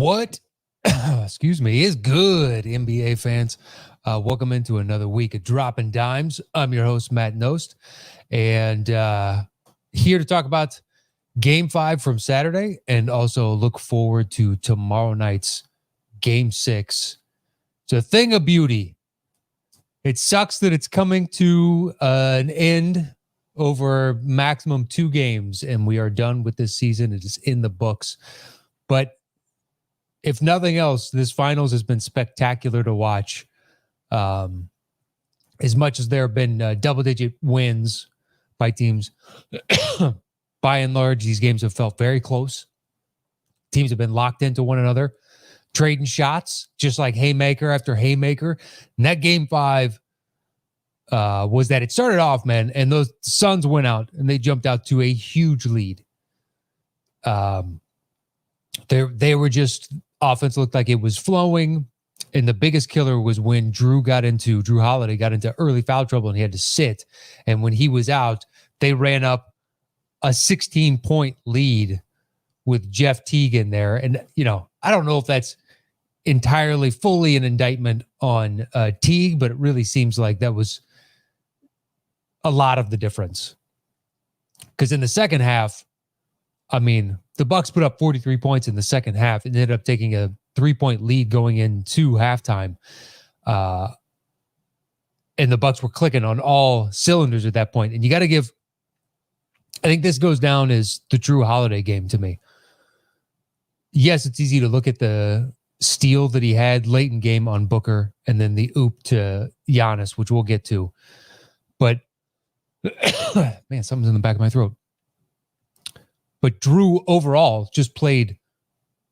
What, excuse me, is good, NBA fans? Welcome into another week of Dropping Dimes. I'm your host, Matt Knost, and here to talk about Game 5 from Saturday and also look forward to tomorrow night's Game 6. It's a thing of beauty. It sucks that it's coming to an end over maximum 2 games, and we are done with this season. It is in the books. But if nothing else, this finals has been spectacular to watch. As much as there have been double-digit wins by teams, by and large, these games have felt very close. Teams have been locked into one another, trading shots, just like haymaker after haymaker. And that Game 5 was that it started off, man, and those Suns went out, and they jumped out to a huge lead. They were just... Offense looked like it was flowing, and the biggest killer was when Drew Holiday got into early foul trouble and he had to sit. And when he was out, they ran up a 16-point lead with Jeff Teague in there. And, I don't know if that's entirely fully an indictment on Teague, but it really seems like that was a lot of the difference. Because in the second half, the Bucks put up 43 points in the second half and ended up taking a 3-point lead going into halftime. And the Bucks were clicking on all cylinders at that point. And you got to give, I think this goes down as the Drew Holiday game to me. Yes, it's easy to look at the steal that he had late in game on Booker and then the oop to Giannis, which we'll get to. But man, something's in the back of my throat. But Drew overall just played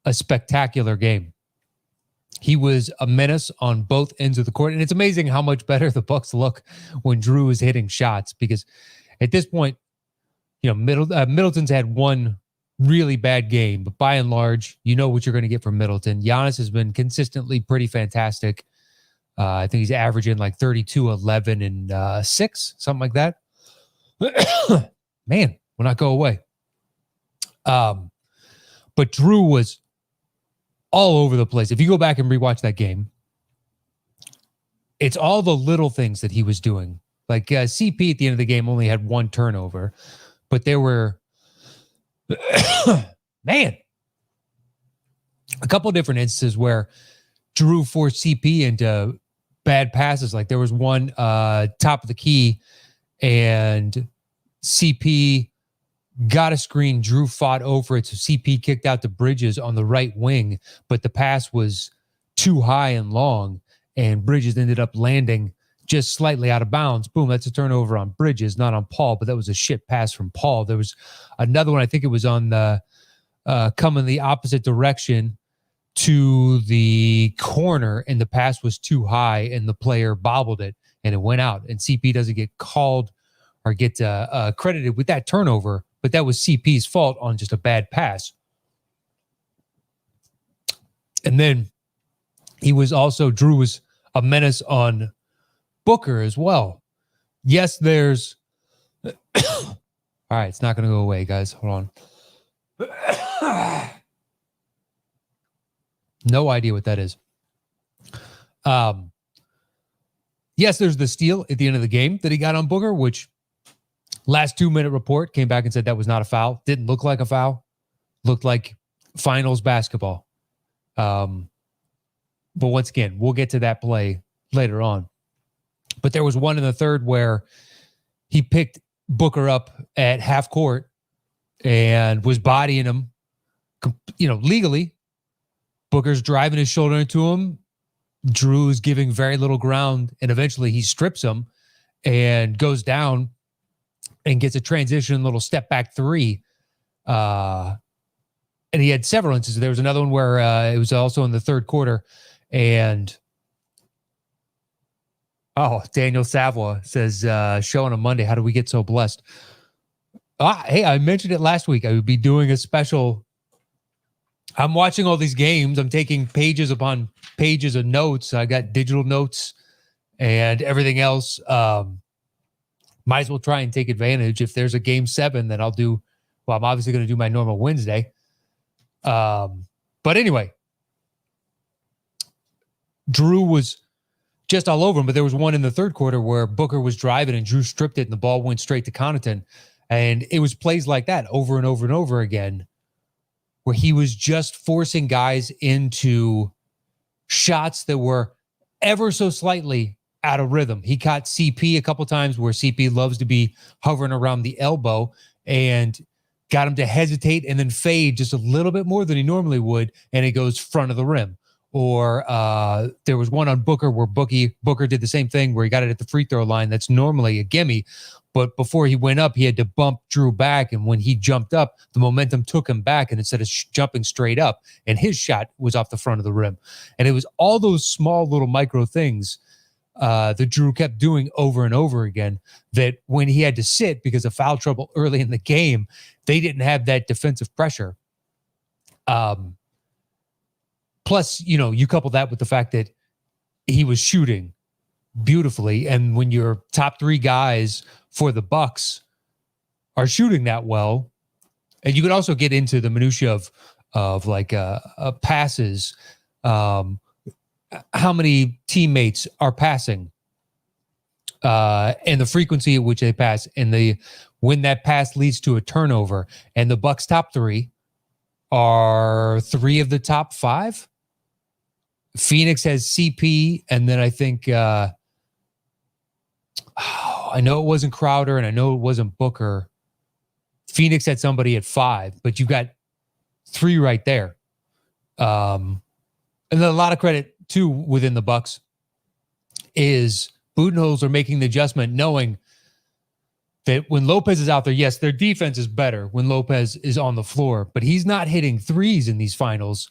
a spectacular game. He was a menace on both ends of the court. And it's amazing how much better the Bucks look when Drew is hitting shots, because at this point, Middleton's had one really bad game, but by and large, you know what you're going to get from Middleton. Giannis has been consistently pretty fantastic. I think he's averaging like 32, 11, and 6, something like that. Man, will not go away. But Drew was all over the place. If you go back and rewatch that game, it's all the little things that he was doing. Like CP at the end of the game only had 1 turnover, but there were, man, a couple of different instances where Drew forced CP into bad passes. Like there was one top of the key and CP got a screen. Drew fought over it, so CP kicked out to Bridges on the right wing, but the pass was too high and long, and Bridges ended up landing just slightly out of bounds. Boom, that's a turnover on Bridges, not on Paul, but that was a shit pass from Paul. There was another one, I think it was on the coming the opposite direction to the corner, and the pass was too high, and the player bobbled it, and it went out, and CP doesn't get called or get credited with that turnover, but that was CP's fault on just a bad pass. And then Drew was a menace on Booker as well. Yes, there's... All right, it's not going to go away, guys. Hold on. No idea what that is. Yes, there's the steal at the end of the game that he got on Booker, which... Last 2-minute report came back and said that was not a foul. Didn't look like a foul. Looked like finals basketball. But once again, we'll get to that play later on. But there was one in the third where he picked Booker up at half court and was bodying him, legally. Booker's driving his shoulder into him. Drew's giving very little ground, and eventually he strips him and goes down and gets a transition little step back 3. And he had several instances. There was another one where it was also in the third quarter. And, Daniel Savoy says, show on a Monday, how do we get so blessed? Hey, I mentioned it last week. I would be doing a special. I'm watching all these games. I'm taking pages upon pages of notes. I got digital notes and everything else. Might as well try and take advantage. If there's a Game 7, then I'm obviously going to do my normal Wednesday. But anyway, Drew was just all over him, but there was one in the third quarter where Booker was driving and Drew stripped it and the ball went straight to Connaughton. And it was plays like that over and over and over again where he was just forcing guys into shots that were ever so slightly out of rhythm. He caught CP a couple times where CP loves to be hovering around the elbow and got him to hesitate and then fade just a little bit more than he normally would, and it goes front of the rim. Or there was one on Booker where Booker did the same thing where he got it at the free throw line. That's normally a gimme. But before he went up, he had to bump Drew back. And when he jumped up, the momentum took him back. And instead of jumping straight up, and his shot was off the front of the rim. And it was all those small little micro things that Drew kept doing over and over again, that when he had to sit because of foul trouble early in the game, they didn't have that defensive pressure. Plus, you couple that with the fact that he was shooting beautifully. And when your top three guys for the Bucks are shooting that well, and you could also get into the minutia of like passes, how many teammates are passing, and the frequency at which they pass, and when that pass leads to a turnover. And the Bucks' top three are three of the top five. Phoenix has CP, and then I think I know it wasn't Crowder, and I know it wasn't Booker. Phoenix had somebody at 5, but you got 3 right there. And then a lot of credit too within the Bucks is Budenholzer making the adjustment, knowing that when Lopez is out there, yes, their defense is better when Lopez is on the floor, but he's not hitting threes in these finals.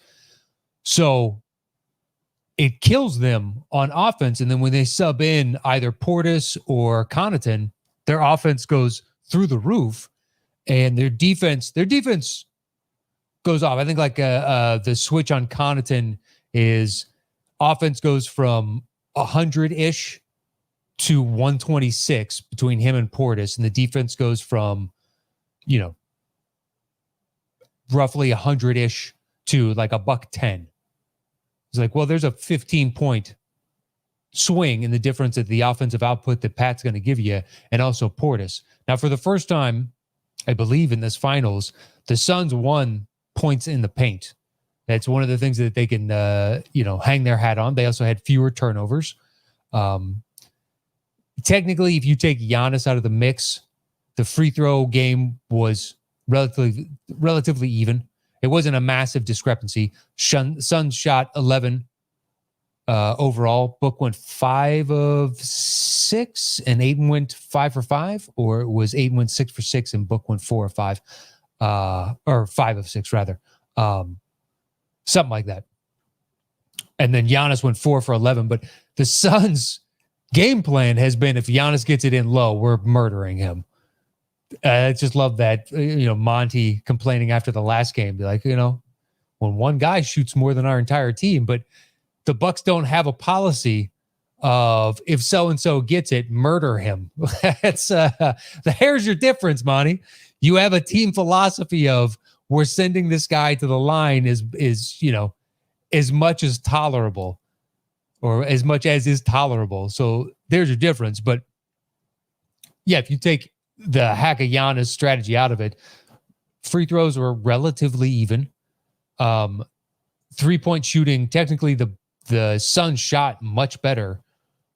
So it kills them on offense. And then when they sub in either Portis or Connaughton, their offense goes through the roof, and their defense goes off. I think like the switch on Connaughton is offense goes from 100-ish to 126 between him and Portis, and the defense goes from, roughly 100-ish to like $110. It's like, well, there's a 15-point swing in the difference of the offensive output that Pat's going to give you, and also Portis. Now, for the first time, I believe in this finals, the Suns won points in the paint. That's one of the things that they can, hang their hat on. They also had fewer turnovers. Technically, if you take Giannis out of the mix, the free throw game was relatively even. It wasn't a massive discrepancy. Suns shot 11 overall. Book went 5 of 6, and Aiden went 5 for 5, or it was Aiden went 6 for 6, and Book went 4 or 5, or 5 of 6 rather, something like that. And then Giannis went 4 for 11. But the Suns' game plan has been, if Giannis gets it in low, we're murdering him. I just love that, Monty complaining after the last game, be like, when one guy shoots more than our entire team. But the Bucks don't have a policy of, if so-and-so gets it, murder him. That's here's your difference, Monty. You have a team philosophy of, we're sending this guy to the line is as much as tolerable, or as much as is tolerable. So there's your difference. But yeah, if you take the hack of Giannis strategy out of it, free throws were relatively even. 3-point shooting, technically the Suns shot much better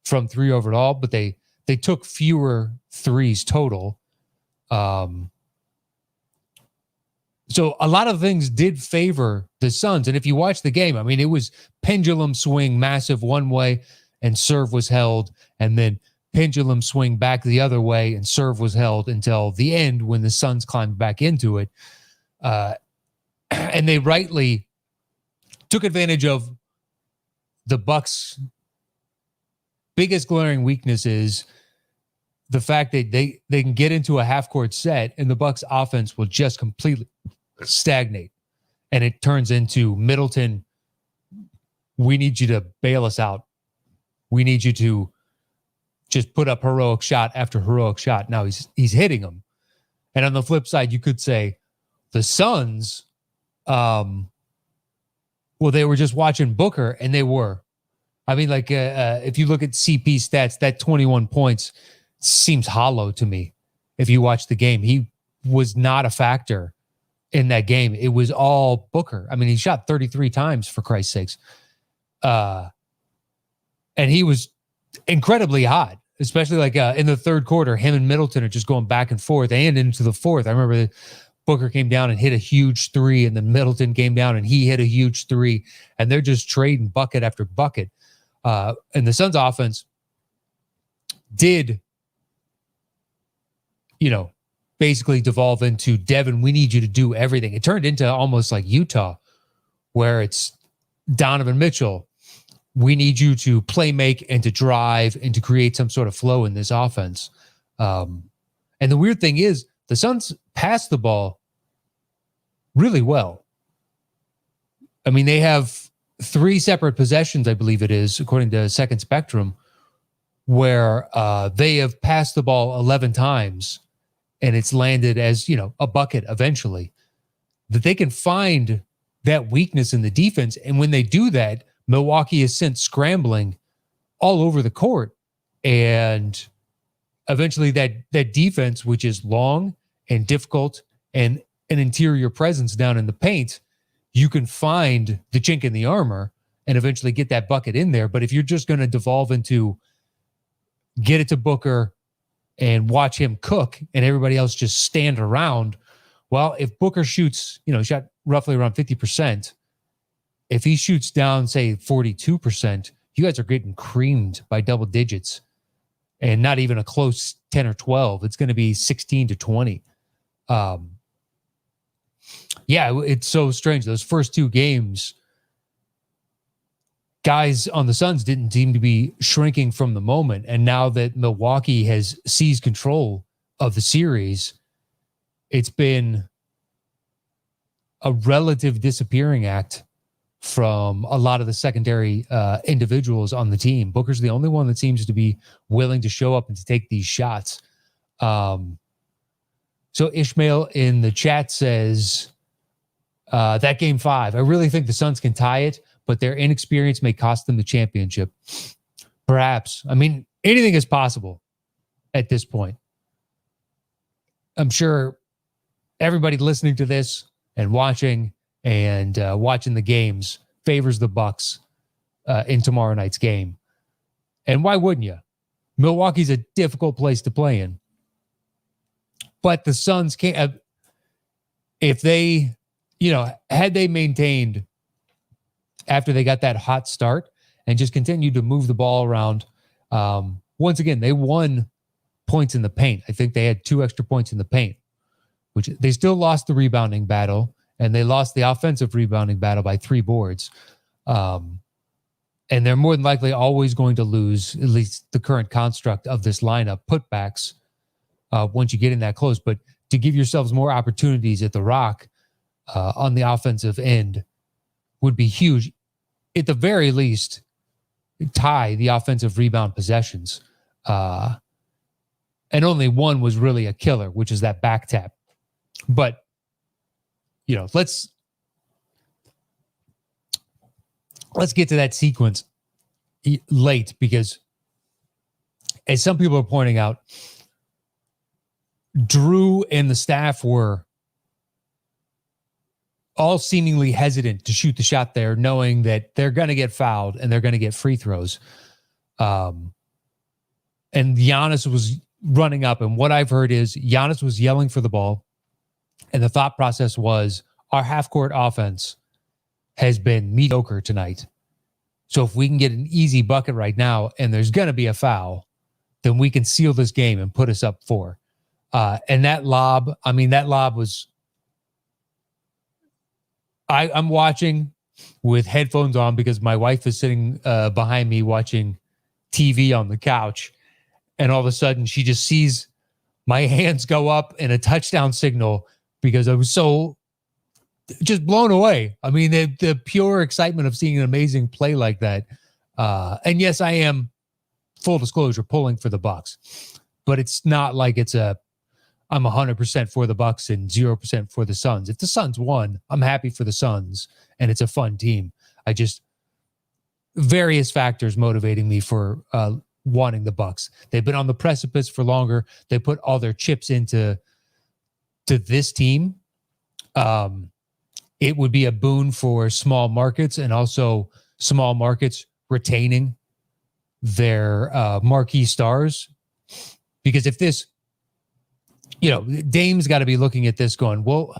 from 3 overall, but they took fewer threes total. So a lot of things did favor the Suns. And if you watch the game, I mean, it was pendulum swing massive one way and serve was held, and then pendulum swing back the other way and serve was held until the end when the Suns climbed back into it. And they rightly took advantage of the Bucks' biggest glaring weakness is the fact that they can get into a half-court set and the Bucks' offense will just completely stagnate. And it turns into, Middleton, we need you to bail us out. We need you to just put up heroic shot after heroic shot. Now he's hitting them. And on the flip side, you could say the Suns, they were just watching Booker, and they were. I mean, like, if you look at CP stats, that 21 points seems hollow to me. If you watch the game, he was not a factor in that game. It was all Booker. I mean, he shot 33 times, for Christ's sakes. And he was incredibly hot, especially like in the third quarter. Him and Middleton are just going back and forth and into the fourth. I remember Booker came down and hit a huge three, and then Middleton came down and he hit a huge three, and they're just trading bucket after bucket. And the Suns offense did, basically devolve into, Devin, we need you to do everything. It turned into almost like Utah, where it's Donovan Mitchell. We need you to play make and to drive and to create some sort of flow in this offense. And the weird thing is, the Suns pass the ball really well. I mean, they have 3 separate possessions, I believe it is, according to Second Spectrum, where they have passed the ball 11 times and it's landed as, a bucket eventually. That they can find that weakness in the defense. And when they do that, Milwaukee is sent scrambling all over the court. And eventually that defense, which is long and difficult and an interior presence down in the paint, you can find the chink in the armor and eventually get that bucket in there. But if you're just going to devolve into get it to Booker and watch him cook and everybody else just stand around, well, if Booker shoots, shot roughly around 50%, if he shoots down, say 42%, you guys are getting creamed by double digits and not even a close 10 or 12. It's going to be 16 to 20. Yeah, it's so strange. Those first 2 games, guys on the Suns didn't seem to be shrinking from the moment. And now that Milwaukee has seized control of the series, it's been a relative disappearing act from a lot of the secondary individuals on the team. Booker's the only one that seems to be willing to show up and to take these shots. So Ishmael in the chat says, that game 5, I really think the Suns can tie it, but their inexperience may cost them the championship. Perhaps. I mean, anything is possible at this point. I'm sure everybody listening to this and watching the games favors the Bucks in tomorrow night's game. And why wouldn't you? Milwaukee's a difficult place to play in. But the Suns can't, if they, had they maintained after they got that hot start and just continued to move the ball around, once again, they won points in the paint. I think they had 2 extra points in the paint, which they still lost the rebounding battle, and they lost the offensive rebounding battle by 3 boards. And they're more than likely always going to lose, at least the current construct of this lineup, putbacks once you get in that close. But to give yourselves more opportunities at the Rock on the offensive end would be huge. At the very least, tie the offensive rebound possessions. And only one was really a killer, which is that back tap. But, let's get to that sequence late, because as some people are pointing out, Drew and the staff were all seemingly hesitant to shoot the shot there, knowing that they're going to get fouled and they're going to get free throws. And Giannis was running up, and what I've heard is Giannis was yelling for the ball, and the thought process was, our half-court offense has been mediocre tonight. So if we can get an easy bucket right now and there's going to be a foul, then we can seal this game and put us up 4. And that lob was... I'm watching with headphones on because my wife is sitting behind me watching TV on the couch. And all of a sudden she just sees my hands go up in a touchdown signal because I was so just blown away. I mean, the pure excitement of seeing an amazing play like that. And yes, I am, full disclosure, pulling for the Bucks, but it's not like I'm 100% for the Bucks and 0% for the Suns. If the Suns won, I'm happy for the Suns and it's a fun team. various factors motivating me for wanting the Bucks. They've been on the precipice for longer. They put all their chips into this team. It would be a boon for small markets, and also small markets retaining their marquee stars. Because if this, Dame's got to be looking at this going, well,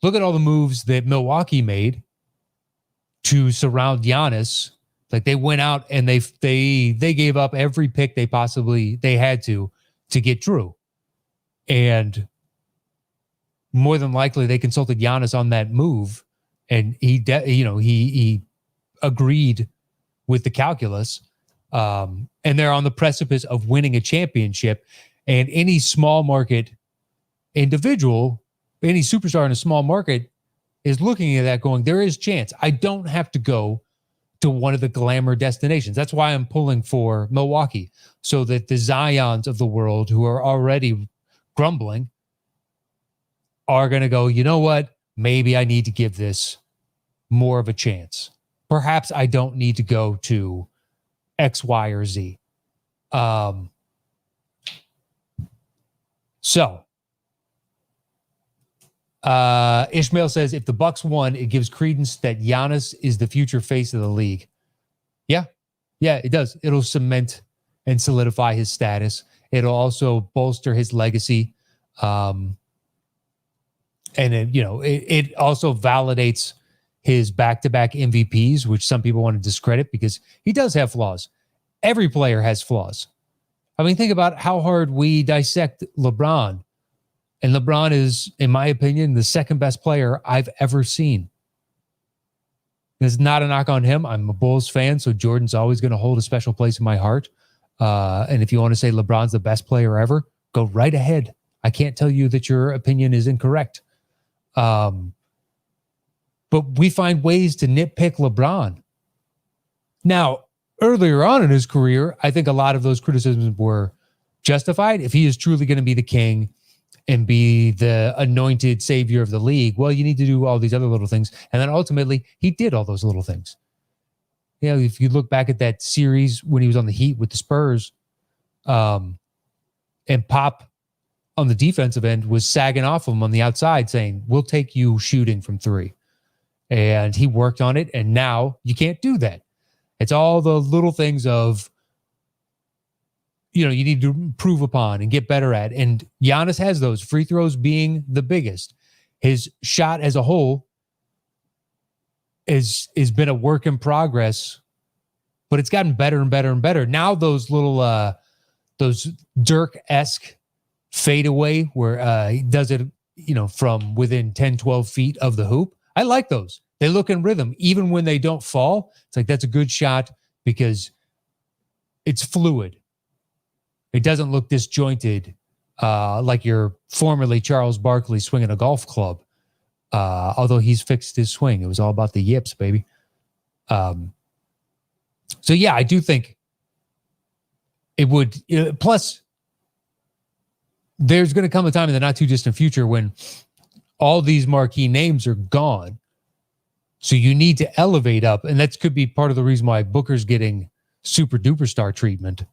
look at all the moves that Milwaukee made to surround Giannis. Like, they went out and they gave up every pick they had to get Drew. And more than likely they consulted Giannis on that move, and he agreed with the calculus. And they're on the precipice of winning a championship. And any small market individual, any superstar in a small market is looking at that going, there is chance. I don't have to go to one of the glamour destinations. That's why I'm pulling for Milwaukee, so that the Zions of the world, who are already grumbling, are going to go, you know what? Maybe I need to give this more of a chance. Perhaps I don't need to go to X, Y, or Z. Ishmael says, if the Bucks won, it gives credence that Giannis is the future face of the league. Yeah, it does. It'll cement and solidify his status. It'll also bolster his legacy. And then, it also validates his back-to-back MVPs, which some people want to discredit because he does have flaws. Every player has flaws. I mean, think about how hard we dissect LeBron. And LeBron is, in my opinion, the second best player I've ever seen. It's not a knock on him. I'm a Bulls fan, so Jordan's always going to hold a special place in my heart. And if you want to say LeBron's the best player ever, go right ahead. I can't tell you that your opinion is incorrect. But we find ways to nitpick LeBron. Now, earlier on in his career, I think a lot of those criticisms were justified. If he is truly going to be the king and be the anointed savior of the league, well, you need to do all these other little things. And then ultimately, he did all those little things. If you look back at that series when he was on the Heat with the Spurs, and Pop on the defensive end was sagging off of him on the outside saying, we'll take you shooting from three. And he worked on it, and now you can't do that. It's all the little things of, you need to improve upon and get better at. And Giannis has those, free throws being the biggest. His shot as a whole is been a work in progress, but it's gotten better and better and better. Now those little, those Dirk-esque fadeaway where he does it, from within 10, 12 feet of the hoop. I like those. They look in rhythm. Even when they don't fall, it's like, that's a good shot because it's fluid. It doesn't look disjointed like your formerly Charles Barkley swinging a golf club. Although he's fixed his swing. It was all about the yips, baby. So, yeah, I do think it would. Plus, there's going to come a time in the not too distant future when all these marquee names are gone. So you need to elevate up. And that could be part of the reason why Booker's getting super duper star treatment.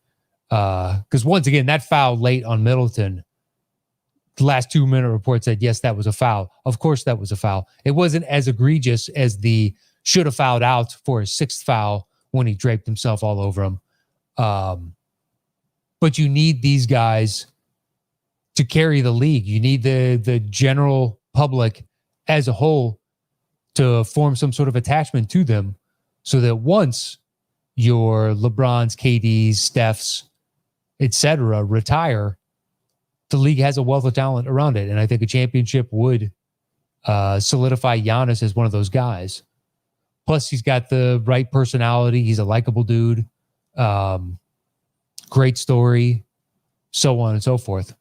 Because once again, that foul late on Middleton, the last 2-minute report said, yes, that was a foul. Of course, that was a foul. It wasn't as egregious as the should have fouled out for his 6th foul when he draped himself all over him. But you need these guys to carry the league. You need the general public as a whole to form some sort of attachment to them so that once your LeBrons, KDs, Stephs, etc. retire, the league has a wealth of talent around it. And I think a championship would solidify Giannis as one of those guys. Plus, he's got the right personality. He's a likable dude. Great story, so on and so forth.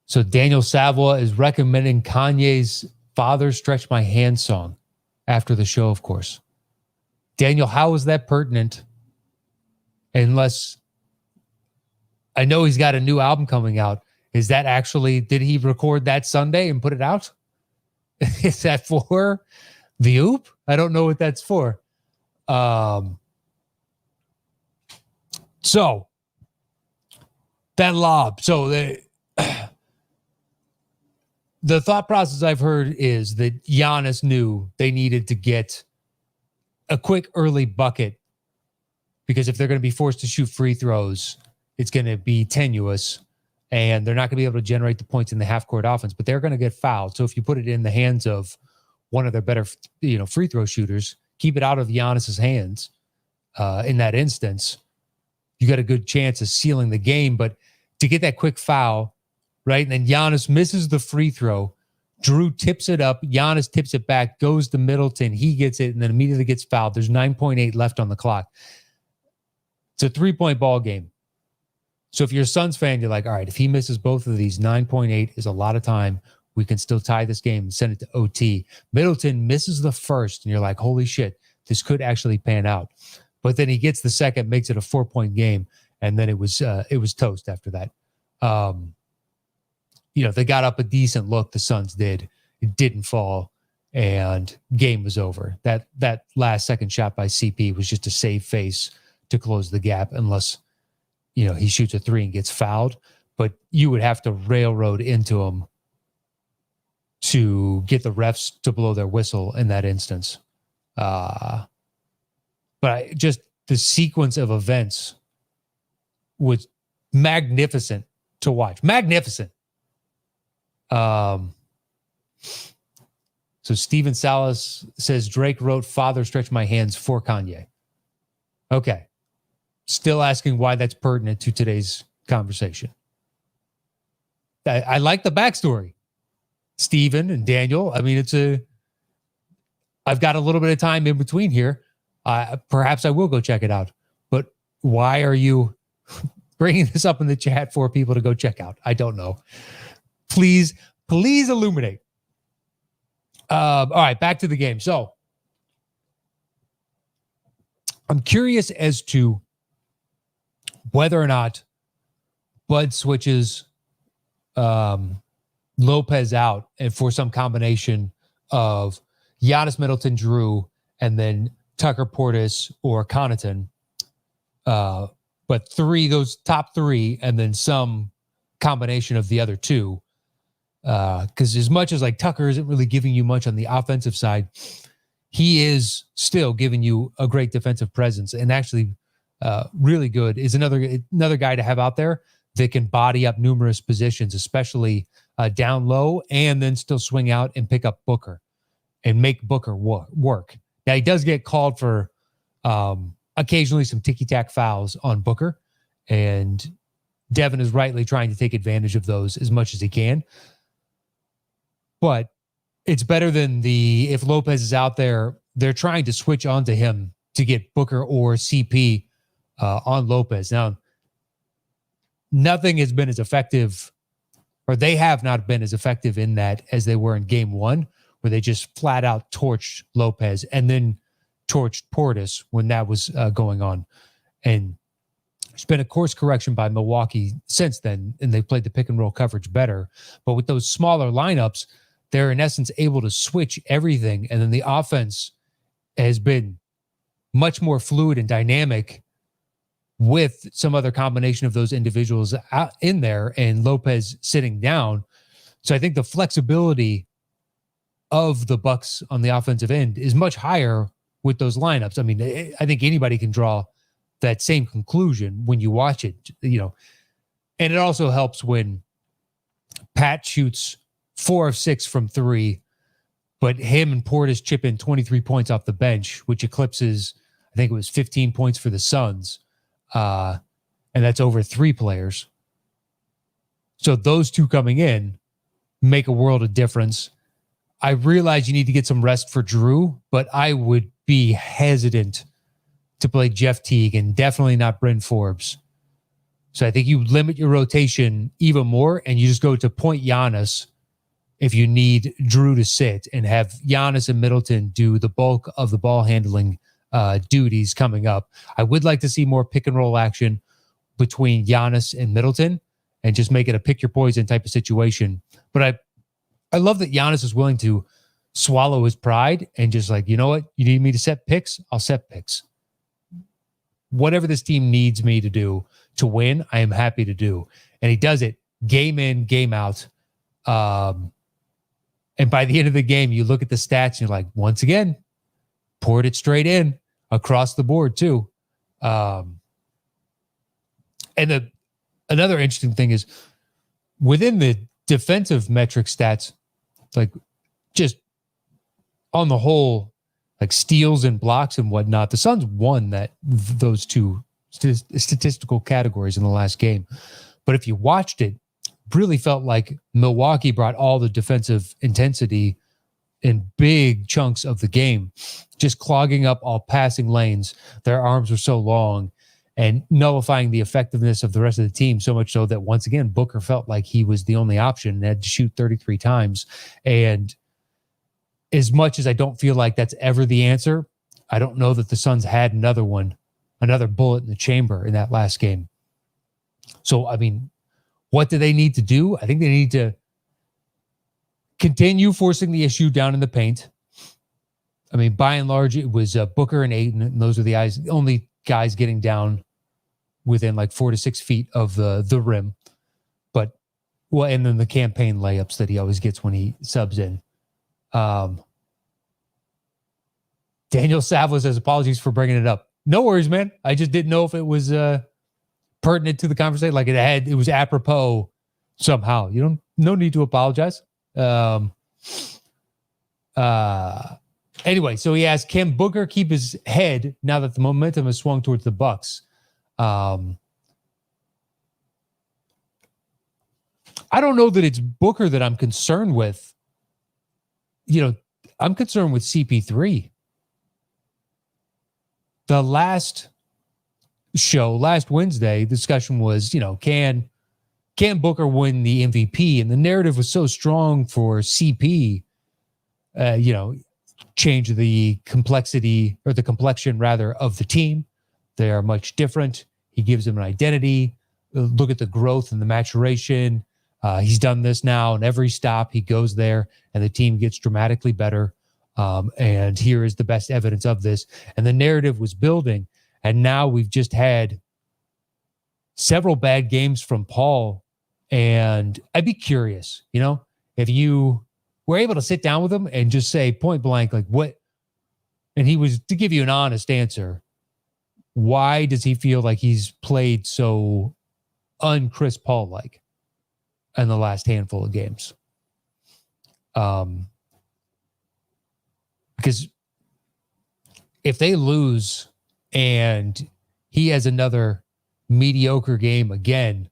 So Daniel Savoy is recommending Kanye's Father Stretch My Hand song after the show, of course. Daniel, how is that pertinent? Unless I know he's got a new album coming out. Is that actually, did he record that Sunday and put it out? Is that for The oop? I don't know what that's for. So that lob. So the thought process I've heard is that Giannis knew they needed to get a quick early bucket because if they're going to be forced to shoot free throws, it's going to be tenuous and they're not going to be able to generate the points in the half court offense, but they're going to get fouled. So if you put it in the hands of one of their better, free throw shooters, keep it out of Giannis's hands in that instance, you got a good chance of sealing the game. But to get that quick foul, right? And then Giannis misses the free throw. Drew tips it up. Giannis tips it back, goes to Middleton. He gets it and then immediately gets fouled. There's 9.8 left on the clock. It's a 3-point ball game. So if you're a Suns fan, you're like, all right, if he misses both of these, 9.8 is a lot of time. We can still tie this game and send it to OT. Middleton misses the first, and you're like, holy shit, this could actually pan out. But then he gets the second, makes it a 4-point game, and then it was toast after that. They got up a decent look, the Suns did. It didn't fall, and game was over. That last second shot by CP was just a save face to close the gap, unless he shoots a 3 and gets fouled. But you would have to railroad into him to get the refs to blow their whistle in that instance. But just the sequence of events was magnificent to watch. Magnificent. So Steven Salas says Drake wrote "Father Stretch My Hands" for Kanye. Okay. Still asking why that's pertinent to today's conversation. I like the backstory. Steven and Daniel. I mean, I've got a little bit of time in between here. Perhaps I will go check it out. But why are you bringing this up in the chat for people to go check out? I don't know. Please illuminate. All right, back to the game. So I'm curious as to whether or not Bud switches Lopez out and for some combination of Giannis, Middleton, Drew, and then Tucker, Portis, or Connaughton. But those top 3, and then some combination of the other 2. Because as much as like Tucker isn't really giving you much on the offensive side, he is still giving you a great defensive presence and actually really good. Is another guy to have out there that can body up numerous positions, especially down low, and then still swing out and pick up Booker and make Booker work. Now, he does get called for occasionally some ticky-tack fouls on Booker, and Devin is rightly trying to take advantage of those as much as he can. But it's better than if Lopez is out there, they're trying to switch onto him to get Booker or CP on Lopez. Now, nothing has been as effective, or they have not been as effective in that as they were in game 1, where they just flat out torched Lopez and then torched Portis when that was going on. And there's been a course correction by Milwaukee since then, and they played the pick and roll coverage better. But with those smaller lineups, they're in essence able to switch everything. And then the offense has been much more fluid and dynamic with some other combination of those individuals out in there and Lopez sitting down. So I think the flexibility of the Bucks on the offensive end is much higher with those lineups. I mean, I think anybody can draw that same conclusion when you watch it, and it also helps when Pat shoots 4 of 6 from 3, but him and Portis chip in 23 points off the bench, which eclipses, I think it was 15 points for the Suns. And that's over 3 players. So those 2 coming in make a world of difference. I realize you need to get some rest for Drew, but I would be hesitant to play Jeff Teague and definitely not Bryn Forbes. So I think you limit your rotation even more and you just go to point Giannis if you need Drew to sit and have Giannis and Middleton do the bulk of the ball handling duties coming up. I would like to see more pick and roll action between Giannis and Middleton and just make it a pick your poison type of situation. But I love that Giannis is willing to swallow his pride and just like, you know what? You need me to set picks? I'll set picks. Whatever this team needs me to do to win, I am happy to do. And he does it game in, game out. And by the end of the game, you look at the stats and you're like, once again, poured it straight in across the board too. And another interesting thing is within the defensive metric stats, like just on the whole, like steals and blocks and whatnot, the Suns won those two statistical categories in the last game. But if you watched it, really felt like Milwaukee brought all the defensive intensity in big chunks of the game, just clogging up all passing lanes. Their arms were so long and nullifying the effectiveness of the rest of the team, so much so that once again, Booker felt like he was the only option and had to shoot 33 times. And as much as I don't feel like that's ever the answer, I don't know that the Suns had another bullet in the chamber in that last game. So, I mean, what do they need to do? I think they need to continue forcing the issue down in the paint. I mean, by and large, it was Booker and Ayton, and those are the only guys getting down within like 4 to 6 feet of the rim. But, well, and then the campaign layups that he always gets when he subs in. Daniel Savla says, apologies for bringing it up. No worries, man. I just didn't know if it was pertinent to the conversation. Like it was apropos somehow. No need to apologize. Anyway, so he asked, can Booker keep his head now that the momentum has swung towards the Bucks? I don't know that it's Booker that I'm concerned with. I'm concerned with CP3. The last Wednesday, the discussion was, can Booker win the MVP? And the narrative was so strong for CP, change the complexity or the complexion rather of the team. They are much different. He gives them an identity. Look at the growth and the maturation. He's done this now, and every stop he goes there and the team gets dramatically better. And here is the best evidence of this. And the narrative was building. And now we've just had several bad games from Paul. And I'd be curious, if you were able to sit down with him and just say point blank, like what, and he was to give you an honest answer. Why does he feel like he's played so un-Chris Paul-like in the last handful of games? Because if they lose and he has another mediocre game again,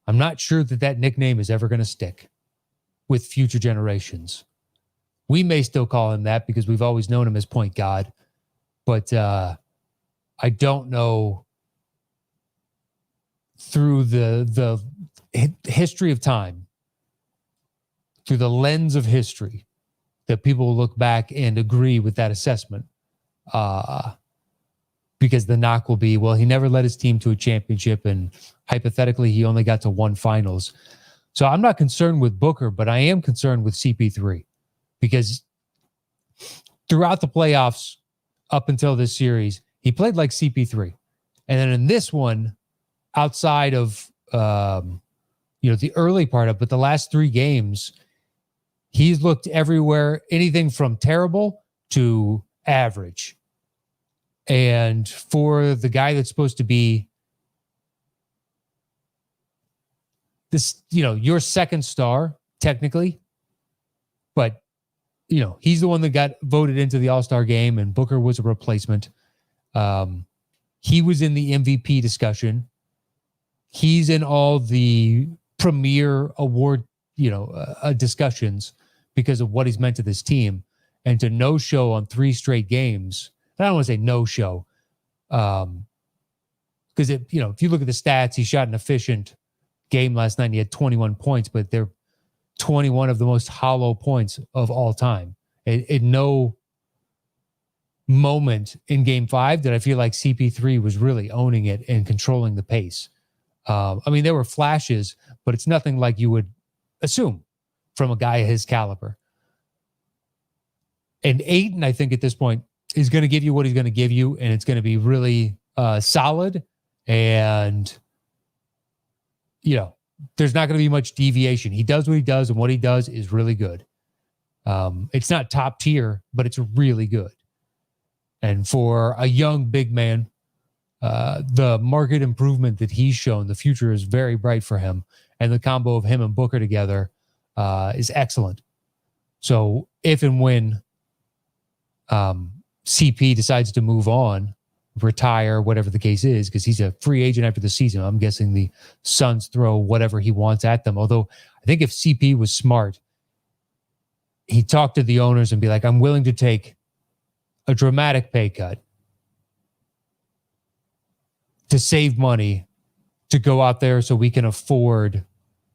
I'm not sure that nickname is ever going to stick with future generations. We may still call him that because we've always known him as point guard, but I don't know through the history of time, through the lens of history, that people will look back and agree with that assessment. Because the knock will be, well, he never led his team to a championship, and hypothetically, he only got to one finals. So I'm not concerned with Booker, but I am concerned with CP3 because throughout the playoffs up until this series, he played like CP3. And then in this one, outside of, the early part of, but the last 3 games, he's looked everywhere, anything from terrible to average. And for the guy that's supposed to be this, your second star, technically, but, he's the one that got voted into the All-Star game and Booker was a replacement. He was in the MVP discussion. He's in all the premier award, discussions because of what he's meant to this team. And to no-show on 3 straight games, I don't want to say no-show, because if you look at the stats, he shot an efficient game last night. He had 21 points, but they're 21 of the most hollow points of all time. In no moment in Game 5 did I feel like CP3 was really owning it and controlling the pace. There were flashes, but it's nothing like you would assume from a guy of his caliber. And Ayton, I think at this point, is going to give you what he's going to give you, and it's going to be really solid. And, there's not going to be much deviation. He does what he does, and what he does is really good. It's not top tier, but it's really good. And for a young big man, the market improvement that he's shown, the future is very bright for him. And the combo of him and Booker together is excellent. So if and when CP decides to move on, retire, whatever the case is, because he's a free agent after the season, I'm guessing the Suns throw whatever he wants at them. Although I think if CP was smart, he'd talk to the owners and be like, I'm willing to take a dramatic pay cut to save money to go out there so we can afford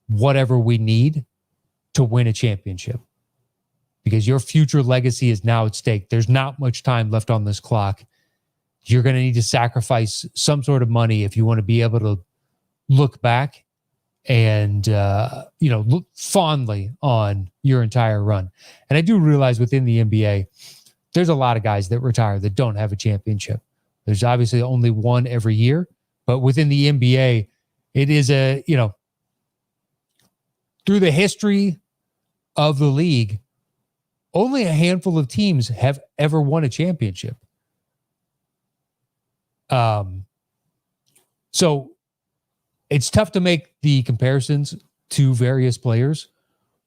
whatever we need to win a championship. Because your future legacy is now at stake. There's not much time left on this clock. You're going to need to sacrifice some sort of money if you want to be able to look back and, look fondly on your entire run. And I do realize within the NBA, there's a lot of guys that retire that don't have a championship. There's obviously only one every year, but within the NBA, it is through the history of the league, only a handful of teams have ever won a championship. So it's tough to make the comparisons to various players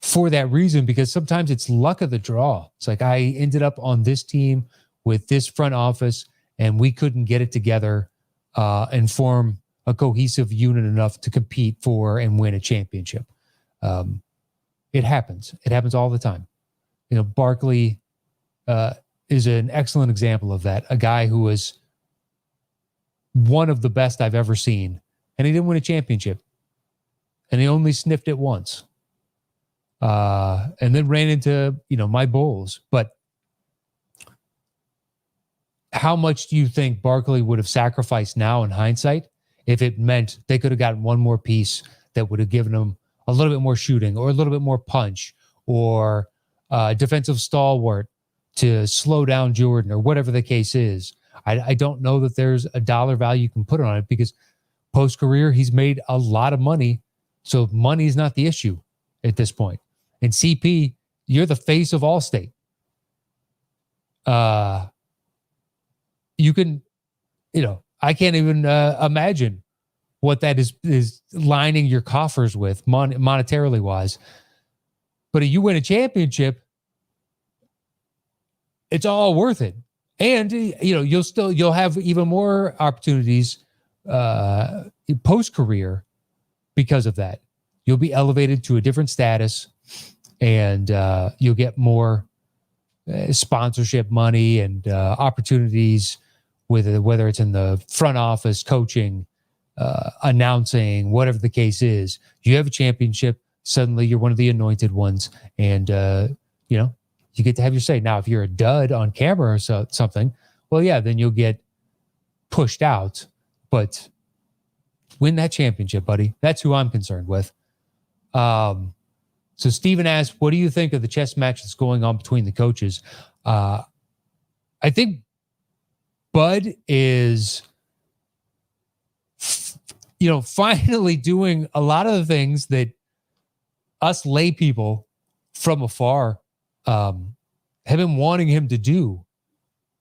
for that reason, because sometimes it's luck of the draw. It's like I ended up on this team with this front office and we couldn't get it together and form a cohesive unit enough to compete for and win a championship. It happens. It happens all the time. Barkley is an excellent example of that. A guy who was one of the best I've ever seen, and he didn't win a championship. And he only sniffed it once. And then ran into, my Bulls. But how much do you think Barkley would have sacrificed now in hindsight if it meant they could have gotten one more piece that would have given them a little bit more shooting or a little bit more punch or defensive stalwart to slow down Jordan or whatever the case is? I don't know that there's a dollar value you can put on it, because post-career, he's made a lot of money. So money is not the issue at this point. And CP, you're the face of Allstate. You can, I can't even imagine what that is lining your coffers with monetarily wise. But if you win a championship, it's all worth it. And, you'll have even more opportunities post-career because of that. You'll be elevated to a different status, and you'll get more sponsorship money and opportunities, whether it's in the front office, coaching, announcing, whatever the case is. You have a championship, suddenly you're one of the anointed ones, and, you get to have your say. Now, if you're a dud on camera or something, well, yeah, then you'll get pushed out. But win that championship, buddy. That's who I'm concerned with. So Steven asked, what do you think of the chess match that's going on between the coaches? I think Bud is, finally doing a lot of the things that us lay people from afar have been wanting him to do.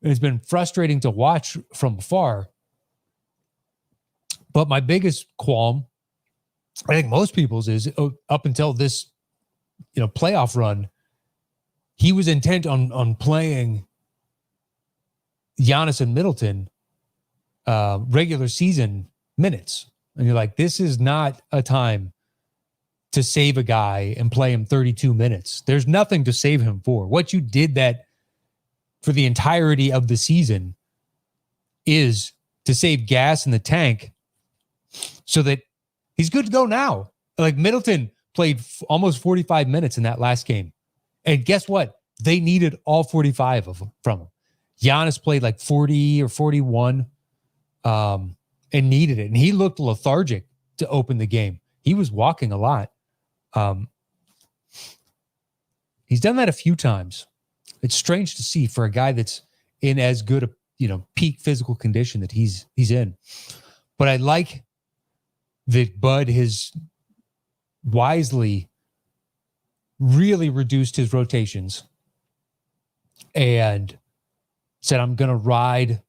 It's been frustrating to watch from afar. But my biggest qualm, I think most people's, is up until this, playoff run, he was intent on playing Giannis and Middleton regular season minutes. And you're like, this is not a time to save a guy and play him 32 minutes. There's nothing to save him for. What you did that for the entirety of the season is to save gas in the tank so that he's good to go now. Like Middleton played almost 45 minutes in that last game. And guess what? They needed all 45 of them from him. Giannis played like 40 or 41 and needed it. And he looked lethargic to open the game. He was walking a lot. He's done that a few times. It's strange to see for a guy that's in as good a, peak physical condition that he's in. But I like that Bud has wisely really reduced his rotations and said, I'm going to ride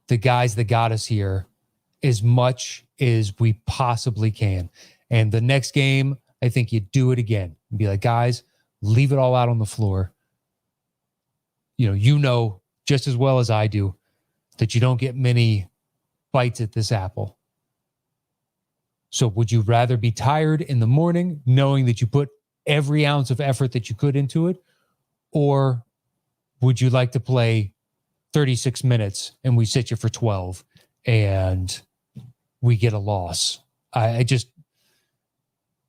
the guys that got us here as much as we possibly can. And the next game, I think you do it again and be like, guys, leave it all out on the floor. You know just as well as I do that you don't get many bites at this apple. So would you rather be tired in the morning knowing that you put every ounce of effort that you could into it? Or would you like to play 36 minutes and we sit you for 12 and we get a loss? I just,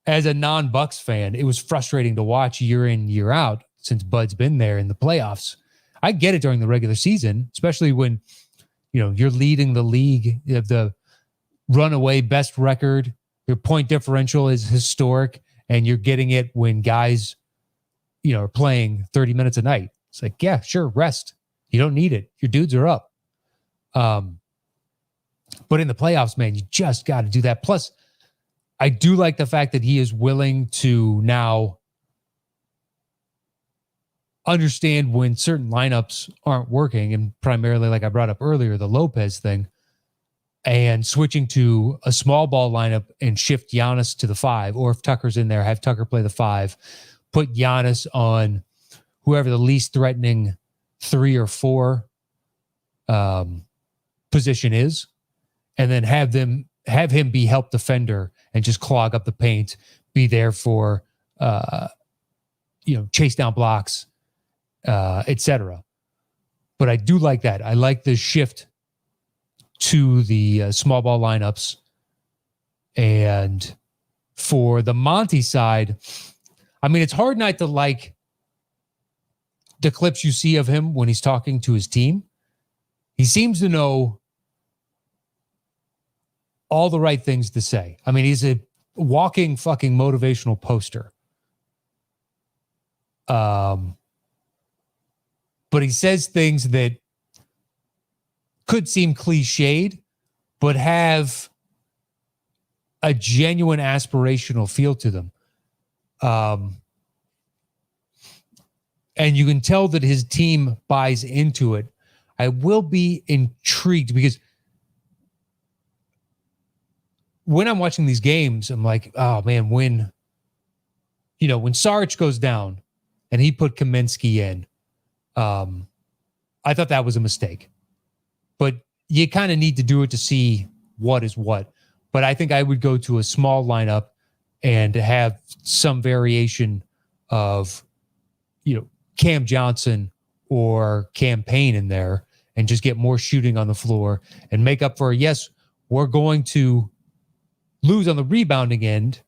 as a non-Bucks fan, it was frustrating to watch year in, year out since Bud's been there in the playoffs. I get it during the regular season, especially when, you're leading the league. You have the runaway best record. Your point differential is historic, and you're getting it when guys, are playing 30 minutes a night. It's like, yeah, sure, rest. You don't need it. Your dudes are up. But in the playoffs, man, you just got to do that. Plus, I do like the fact that he is willing to now understand when certain lineups aren't working, and primarily, like I brought up earlier, the Lopez thing, and switching to a small ball lineup and shift Giannis to the 5, or if Tucker's in there, have Tucker play the 5, put Giannis on whoever the least threatening 3 or 4 position is, and then have him be help defender and just clog up the paint, be there for chase down blocks, etc. But I do like that. I like the shift to the small ball lineups. And for the Monty side, I mean, it's hard not to like the clips you see of him when he's talking to his team. He seems to know all the right things to say. I mean, he's a walking fucking motivational poster. But he says things that could seem cliched, but have a genuine aspirational feel to them. And you can tell that his team buys into it. I will be intrigued because when I'm watching these games, I'm like, oh man, when Saric goes down and he put Kaminsky in, I thought that was a mistake. But you kind of need to do it to see what is what. But I think I would go to a small lineup and have some variation of, Cam Johnson or Cam Payne in there and just get more shooting on the floor and make up for, yes, we're going to lose on the rebounding end,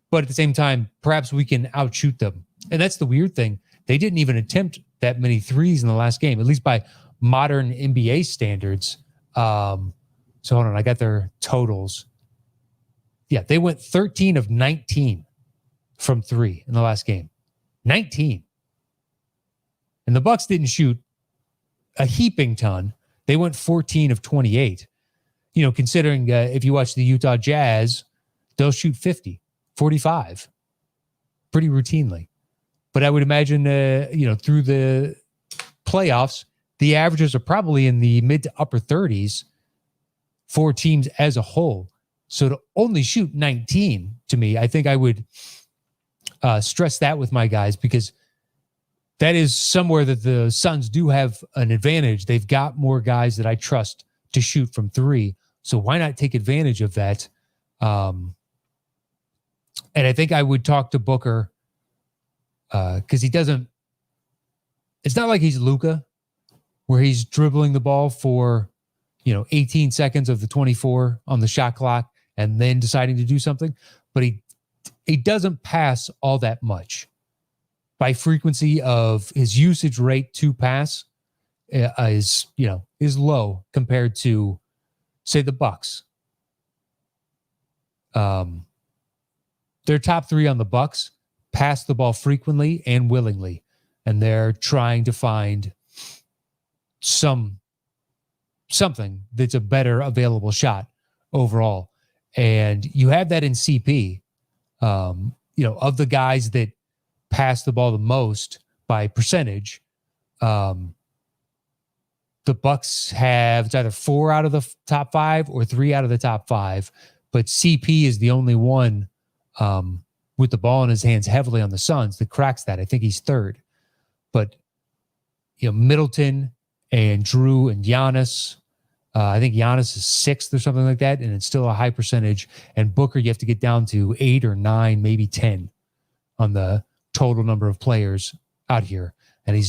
but at the same time, perhaps we can outshoot them. And that's the weird thing. They didn't even attempt that many threes in the last game, at least by modern NBA standards. So hold on, I got their totals. Yeah, they went 13 of 19 from 3 in the last game. 19. And the Bucks didn't shoot a heaping ton. They went 14 of 28. Considering if you watch the Utah Jazz, they'll shoot 50, 45 pretty routinely. But I would imagine, through the playoffs, the averages are probably in the mid to upper 30s for teams as a whole. So to only shoot 19, to me, I think I would stress that with my guys, because that is somewhere that the Suns do have an advantage. They've got more guys that I trust to shoot from 3. So why not take advantage of that? And I think I would talk to Booker because he doesn't, it's not like he's Luka where he's dribbling the ball for, 18 seconds of the 24 on the shot clock and then deciding to do something. But he doesn't pass all that much. By frequency of his usage rate to pass is low compared to, say, the Bucks. Their top 3 on the Bucks pass the ball frequently and willingly. and they're trying to find something that's a better available shot overall. And you have that in CP. Of the guys that pass the ball the most by percentage, the Bucks have it's either 4 out of the top 5 or 3 out of the top 5, but CP is the only one with the ball in his hands heavily on the Suns that cracks that. I think he's 3rd. But Middleton and Drew and Giannis, I think Giannis is 6th or something like that, and it's still a high percentage. And Booker, you have to get down to 8 or 9, maybe 10 on the total number of players out here. And I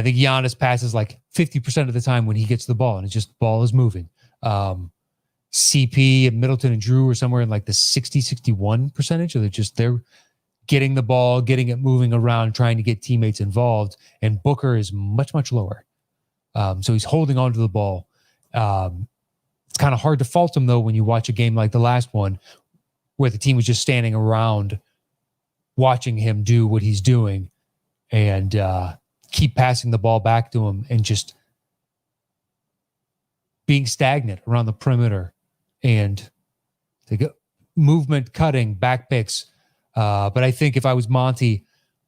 think Giannis passes like 50% of the time when he gets the ball, and it's just the ball is moving. CP and Middleton and Drew are somewhere in like the 60, 61 percentage. Or they're getting the ball, getting it moving around, trying to get teammates involved. And Booker is much, much lower. So he's holding on to the ball. It's kind of hard to fault him, though, when you watch a game like the last one where the team was just standing around watching him do what he's doing and keep passing the ball back to him and just being stagnant around the perimeter and the movement, cutting, back picks. But I think if I was Monty,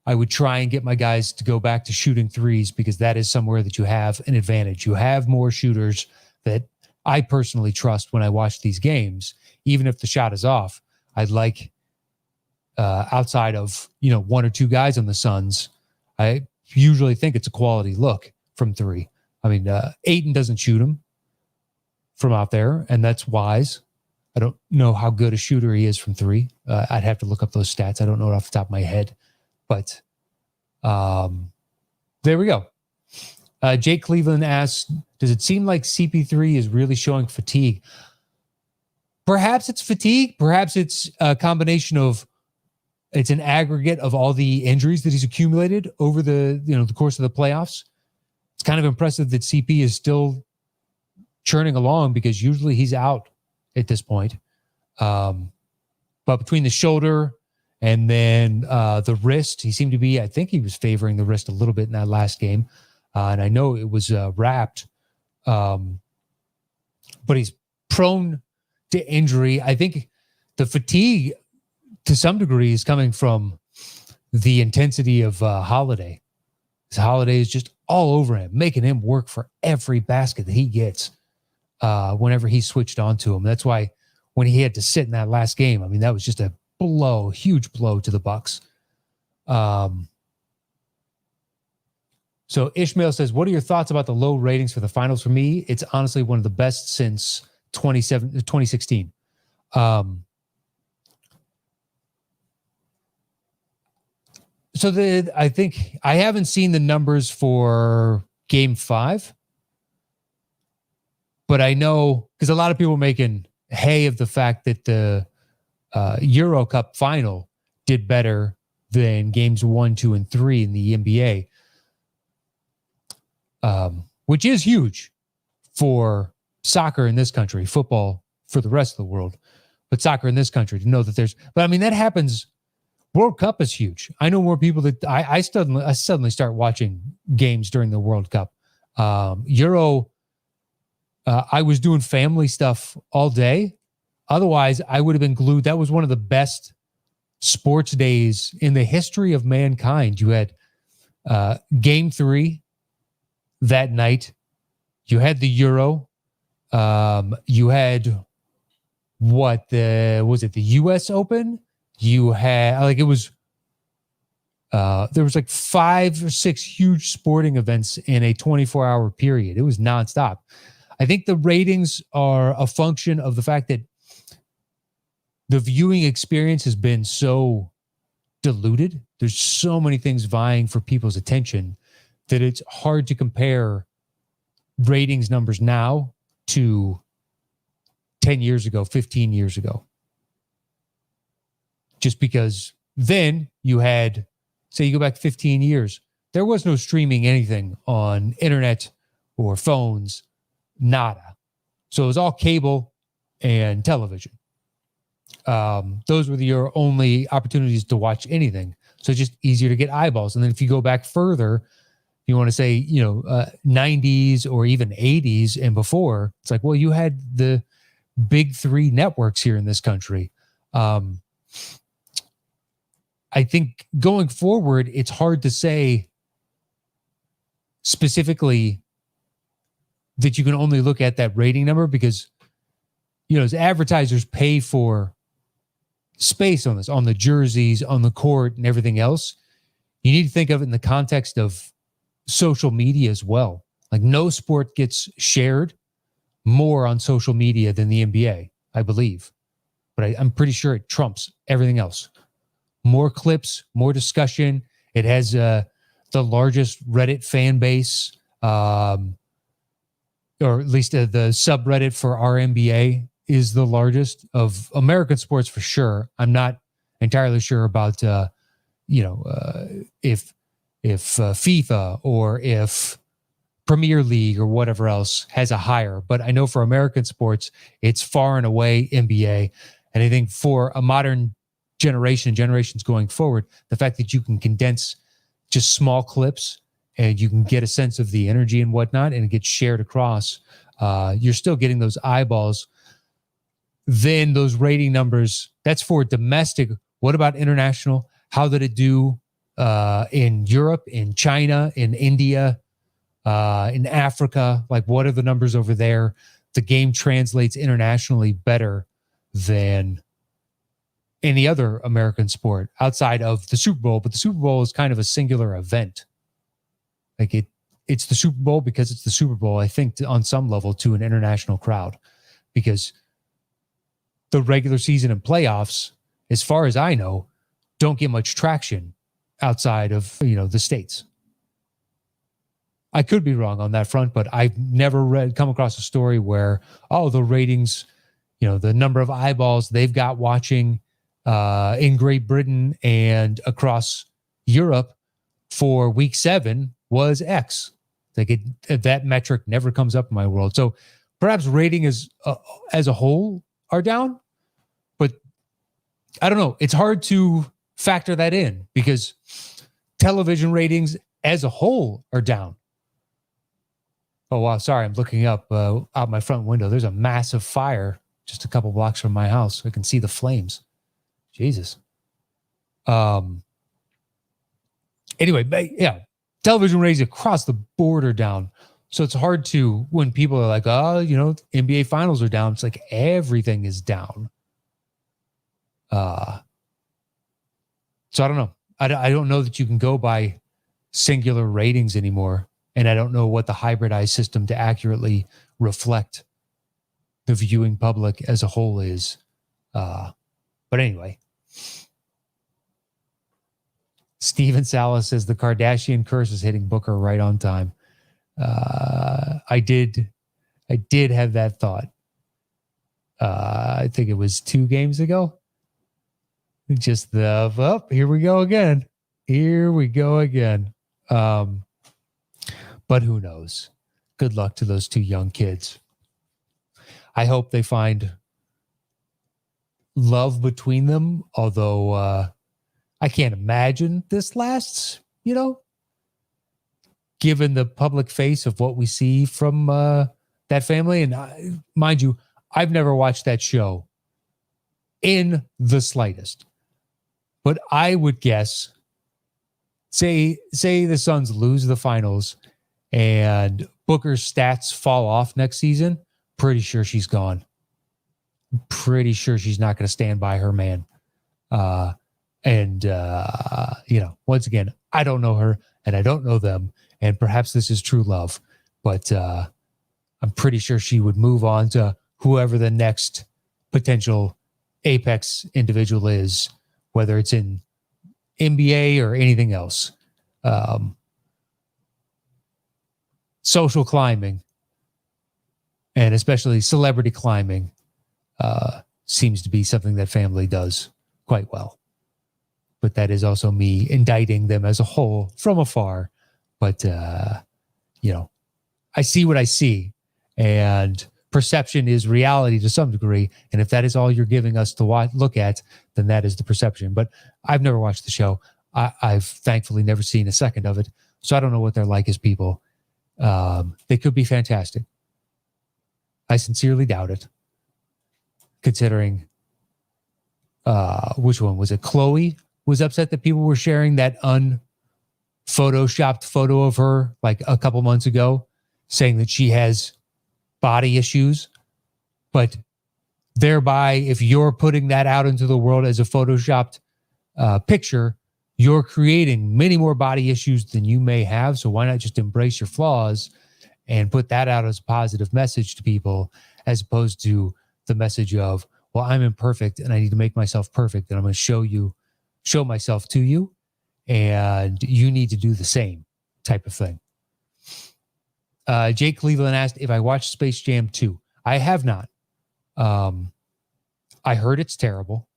I would try and get my guys to go back to shooting threes, because that is somewhere that you have an advantage. You have more shooters that I personally trust when I watch these games, even if the shot is off. I'd like outside of, 1 or 2 guys on the Suns, I usually think it's a quality look from 3. I mean, Ayton doesn't shoot him from out there, and that's wise. I don't know how good a shooter he is from 3. I'd have to look up those stats. I don't know it off the top of my head. But there we go. Jake Cleveland asks, does it seem like CP3 is really showing fatigue? Perhaps it's fatigue. Perhaps it's a combination of, it's an aggregate of all the injuries that he's accumulated over the course of the playoffs. It's kind of impressive that CP is still churning along, because usually he's out at this point. But between the shoulder and then the wrist, he seemed to be, I think he was favoring the wrist a little bit in that last game. And I know it was wrapped. But he's prone to injury. I think the fatigue, to some degree, is coming from the intensity of Holiday. Holiday is just all over him, making him work for every basket that he gets whenever he switched on to him. That's why when he had to sit in that last game, I mean, that was just a huge blow to the Bucks. So Ishmael says, what are your thoughts about the low ratings for the finals? For me, it's honestly one of the best since 2016. I think I haven't seen the numbers for Game 5, but I know, because a lot of people are making hay of the fact that the Euro Cup final did better than games 1, 2, and 3 in the NBA, which is huge for soccer in this country, football for the rest of the world, but soccer in this country, to know that but I mean, that happens. World Cup is huge. I know more people that I suddenly start watching games during the World Cup. Euro, I was doing family stuff all day. Otherwise, I would have been glued. That was one of the best sports days in the history of mankind. You had Game 3 that night. You had the Euro. You had the U.S. Open? You had there was like 5 or 6 huge sporting events in a 24-hour period. It was nonstop. I think the ratings are a function of the fact that the viewing experience has been so diluted. There's so many things vying for people's attention that it's hard to compare ratings numbers now to 10 years ago, 15 years ago. Just because then you had, say you go back 15 years, there was no streaming anything on internet or phones, nada. So it was all cable and television. Those were your only opportunities to watch anything. So it's just easier to get eyeballs. And then if you go back further, you want to say, 90s or even 80s and before, it's like, well, you had the big three networks here in this country. I think going forward, it's hard to say specifically that you can only look at that rating number because, as advertisers pay for space on this, on the jerseys, on the court, and everything else, you need to think of it in the context of social media as well. Like no sport gets shared more on social media than the NBA, I believe. But I'm pretty sure it trumps everything else. More clips, more discussion. It has the largest Reddit fan base, or at least the subreddit for our NBA is the largest of American sports for sure. I'm not entirely sure about, if FIFA or if Premier League or whatever else has a higher, but I know for American sports, it's far and away NBA. And I think for a modern generations going forward, the fact that you can condense just small clips and you can get a sense of the energy and whatnot, and it gets shared across, you're still getting those eyeballs. Then those rating numbers, that's for domestic. What about international? How did it do in Europe, in China, in India, in Africa? Like, what are the numbers over there? The game translates internationally better than any other American sport outside of the Super Bowl, but the Super Bowl is kind of a singular event. Like it's the Super Bowl because it's the Super Bowl, I think, on some level to an international crowd, because the regular season and playoffs, as far as I know, don't get much traction outside of, the States. I could be wrong on that front, but I've never come across a story where, the ratings, the number of eyeballs they've got watching in Great Britain and across Europe for week 7 was X. Like that metric never comes up in my world. So perhaps rating is as a whole are down, but I don't know. It's hard to factor that in because television ratings as a whole are down. Oh, wow. Sorry. I'm looking up out my front window. There's a massive fire just a couple blocks from my house. I can see the flames. Jesus. Anyway, yeah. Television ratings across the board are down. So it's hard to, when people are like, NBA finals are down. It's like everything is down. So I don't know. I don't know that you can go by singular ratings anymore. And I don't know what the hybridized system to accurately reflect the viewing public as a whole is. But anyway. Steven Salas says the Kardashian curse is hitting Booker right on time. I did have that thought. I think it was 2 games ago. Just here we go again. But who knows? Good luck to those 2 young kids. I hope they find love between them, although I can't imagine this lasts, given the public face of what we see from that family. And mind you, I've never watched that show in the slightest. But I would guess, say the Suns lose the finals and Booker's stats fall off next season, pretty sure she's gone. Pretty sure she's not going to stand by her man. Once again, I don't know her and I don't know them. And perhaps this is true love, but I'm pretty sure she would move on to whoever the next potential apex individual is, whether it's in NBA or anything else. Social climbing, and especially celebrity climbing, seems to be something that family does quite well. But that is also me indicting them as a whole from afar. But, I see what I see, and perception is reality to some degree. And if that is all you're giving us to look at, then that is the perception. But I've never watched the show. I've thankfully never seen a second of it, so I don't know what they're like as people. They could be fantastic. I sincerely doubt it, considering which one was it? Chloe was upset that people were sharing that unphotoshopped photo of her like a couple months ago, saying that she has body issues. But thereby, if you're putting that out into the world as a photoshopped picture, you're creating many more body issues than you may have. So why not just embrace your flaws and put that out as a positive message to people, as opposed to the message of, well, I'm imperfect and I need to make myself perfect, and I'm going to show myself to you, and you need to do the same type of thing. Jake Cleveland asked if I watched Space Jam 2. I have not. I heard it's terrible.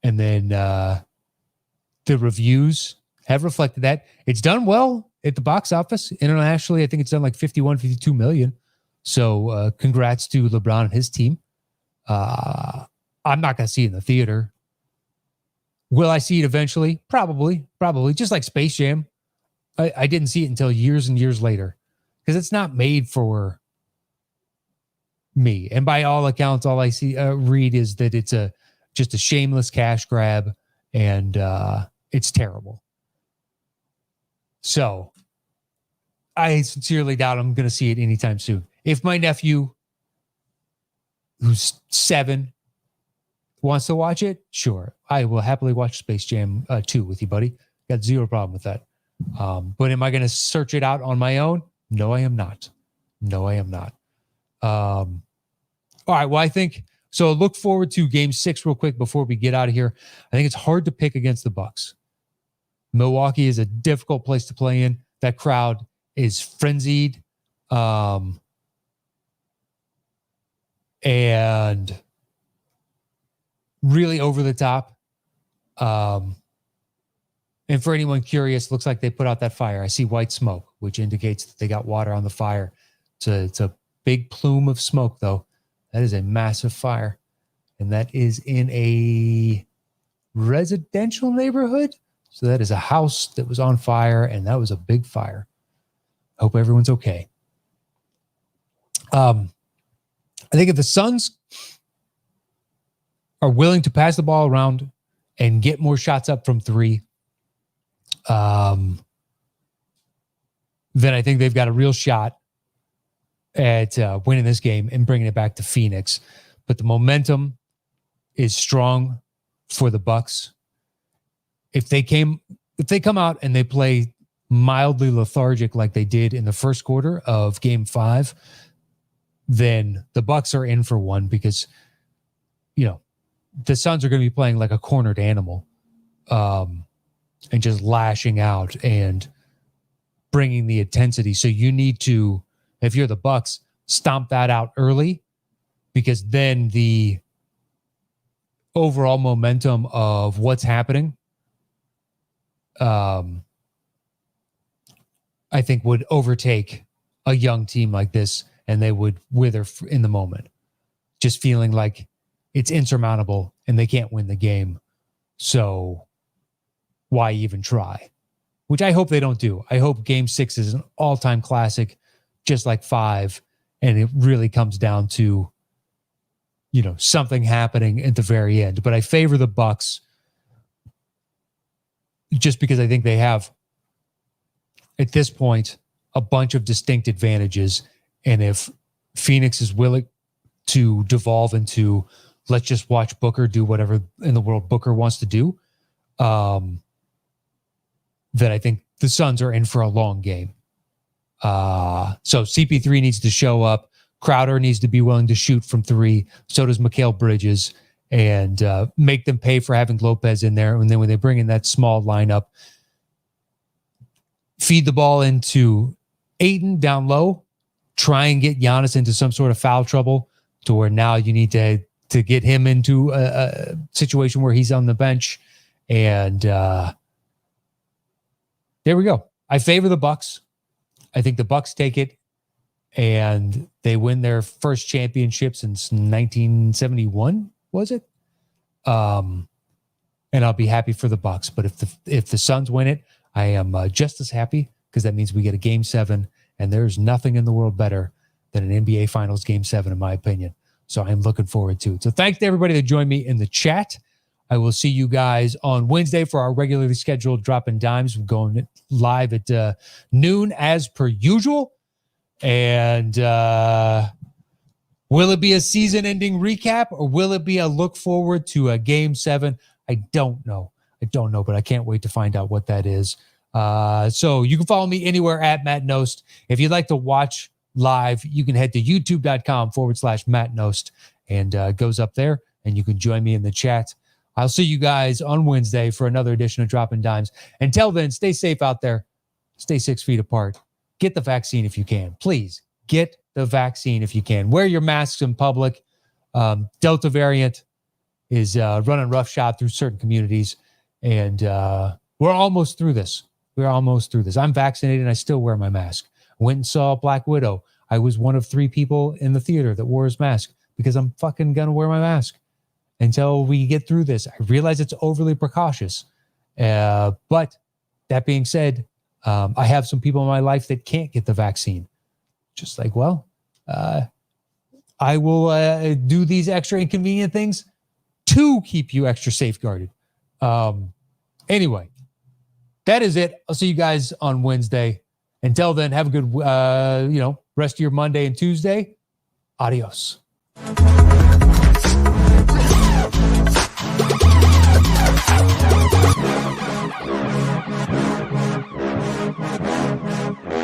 And then the reviews have reflected that. It's done well at the box office. Internationally, I think it's done like 51, 52 million. So congrats to LeBron and his team. I'm not going to see it in the theater. Will I see it eventually? Probably. Just like Space Jam. I didn't see it until years and years later, because it's not made for me. And by all accounts, all I see read is that it's just a shameless cash grab, and it's terrible. So I sincerely doubt I'm going to see it anytime soon. If my nephew, who's 7, wants to watch it, sure, I will happily watch Space Jam 2 with you, buddy. Got zero problem with that. But am I going to search it out on my own? No, I am not. All right. Well, I think so. Look forward to Game 6 real quick before we get out of here. I think it's hard to pick against the Bucks. Milwaukee is a difficult place to play in. That crowd is frenzied, and really over the top. And for anyone curious, looks like they put out that fire. I see white smoke, which indicates that they got water on the fire. It's a big plume of smoke, though. That is a massive fire. And that is in a residential neighborhood. So that is a house that was on fire, and that was a big fire. Hope everyone's okay. I think if the Suns are willing to pass the ball around and get more shots up from 3, then I think they've got a real shot at winning this game and bringing it back to Phoenix. But the momentum is strong for the Bucks. If they come out and they play mildly lethargic like they did in the first quarter of Game 5, then the Bucks are in for one, because the Suns are going to be playing like a cornered animal, and just lashing out and bringing the intensity. So you need to, if you're the Bucks, stomp that out early, because then the overall momentum of what's happening, I think would overtake a young team like this, and they would wither in the moment, just feeling like it's insurmountable and they can't win the game. So why even try? Which I hope they don't do. I hope Game 6 is an all-time classic, just like 5, and it really comes down to, something happening at the very end. But I favor the Bucks just because I think they have, at this point, a bunch of distinct advantages. And if Phoenix is willing to devolve into, let's just watch Booker do whatever in the world Booker wants to do, then I think the Suns are in for a long game. So CP3 needs to show up. Crowder needs to be willing to shoot from 3. So does Mikal Bridges, and make them pay for having Lopez in there. And then when they bring in that small lineup, feed the ball into Ayton down low, try and get Giannis into some sort of foul trouble, to where now you need to get him into a situation where he's on the bench. And there we go. I favor the Bucks. I think the Bucks take it, and they win their first championship since 1971, was it? And and I'll be happy for the Bucks. But if the Suns win it, I am just as happy, because that means we get a Game 7, and there's nothing in the world better than an NBA Finals Game 7, in my opinion. So I'm looking forward to it. So thanks to everybody that joined me in the chat. I will see you guys on Wednesday for our regularly scheduled Dropping Dimes. We're going live at noon as per usual. And will it be a season-ending recap, or will it be a look forward to a Game 7? I don't know. But I can't wait to find out what that is. So you can follow me anywhere at Matt Knost. If you'd like to watch live, you can head to youtube.com/Matt Knost, and it goes up there, and you can join me in the chat. I'll see you guys on Wednesday for another edition of Dropping Dimes. Until then, stay safe out there. Stay 6 feet apart. Get the vaccine if you can. Please get the vaccine if you can. Wear your masks in public. Delta variant is running roughshod through certain communities, and we're almost through this. I'm vaccinated, and I still wear my mask. Went and saw Black Widow. I was one of 3 people in the theater that wore his mask, because I'm fucking gonna wear my mask until we get through this. I realize it's overly precautious. But that being said, I have some people in my life that can't get the vaccine. Just like, well, I will do these extra inconvenient things to keep you extra safeguarded. Anyway, that is it. I'll see you guys on Wednesday. Until then, have a good, rest of your Monday and Tuesday. Adios.